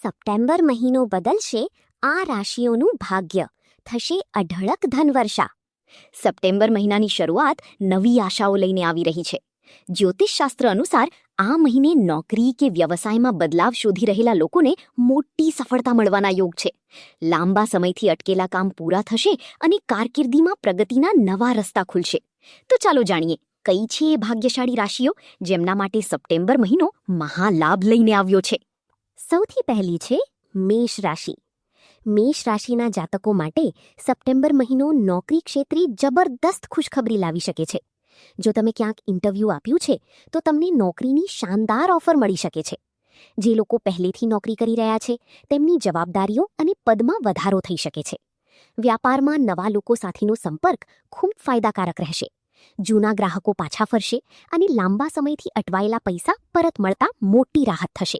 September મહિનો બદલશે આ રાશિઓનું ભાગ્ય, થશે અઢળક ધનવર્ષા. સપ્ટેમ્બર મહિનાની શરૂઆત નવી આશાઓ લઈને આવી રહી છે. જ્યોતિષશાસ્ત્ર અનુસાર આ મહિને નોકરી કે વ્યવસાયમાં બદલાવ શોધી રહેલા લોકોને મોટી સફળતા મળવાના યોગ છે. લાંબા સમયથી અટકેલા કામ પૂરા થશે અને કારકિર્દીમાં પ્રગતિના નવા રસ્તા ખુલશે. તો ચાલો જાણીએ કઈ છે એ ભાગ્યશાળી રાશિઓ જેમના માટે સપ્ટેમ્બર મહિનો મહાલાભ લઈને આવ્યો છે. સૌથી પહેલી છે મેષ રાશિ. મેષ રાશિના જાતકો માટે સપ્ટેમ્બર મહિનો નોકરી ક્ષેત્રે જબરદસ્ત ખુશખબરી લાવી શકે છે. જો તમે ક્યાંક ઇન્ટરવ્યૂ આપ્યું છે તો તમને નોકરીની શાનદાર ઓફર મળી શકે છે. જે લોકો પહેલેથી નોકરી કરી રહ્યા છે તેમની જવાબદારીઓ અને પદમાં વધારો થઈ શકે છે. વ્યાપારમાં નવા લોકો સાથેનો સંપર્ક ખૂબ ફાયદાકારક રહેશે. જૂના ગ્રાહકો પાછા ફરશે અને લાંબા સમયથી અટવાયેલા પૈસા પરત મળતા મોટી રાહત થશે.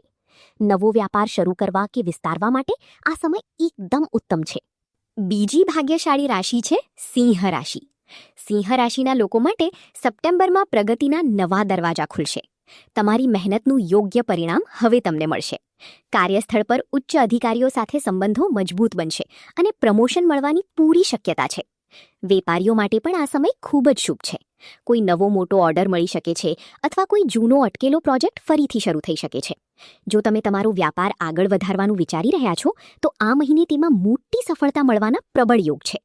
નવો વ્યાપાર શરૂ કરવા કે વિસ્તારવા માટે આ સમય એકદમ ઉત્તમ છે. બીજી ભાગ્યશાળી રાશિ છે સિંહ રાશિ. સિંહ રાશિના લોકો માટે સપ્ટેમ્બરમાં પ્રગતિના નવા દરવાજા ખુલશે. તમારી મહેનતનું યોગ્ય પરિણામ હવે તમને મળશે. કાર્યસ્થળ પર ઉચ્ચ અધિકારીઓ સાથે સંબંધો મજબૂત બનશે અને પ્રમોશન મળવાની પૂરી શક્યતા છે. વેપારીઓ માટે પણ આ સમય ખૂબ જ શુભ છે. કોઈ નવો મોટો ઓર્ડર મળી શકે છે અથવા કોઈ જૂનો અટકેલો પ્રોજેક્ટ ફરીથી શરૂ થઈ શકે છે. જો તમે તમારો વ્યાપાર આગળ વધારવાનું વિચારી રહ્યા છો તો આ મહિને તેમાં મોટી સફળતા મળવાના પ્રબળ યોગ છે.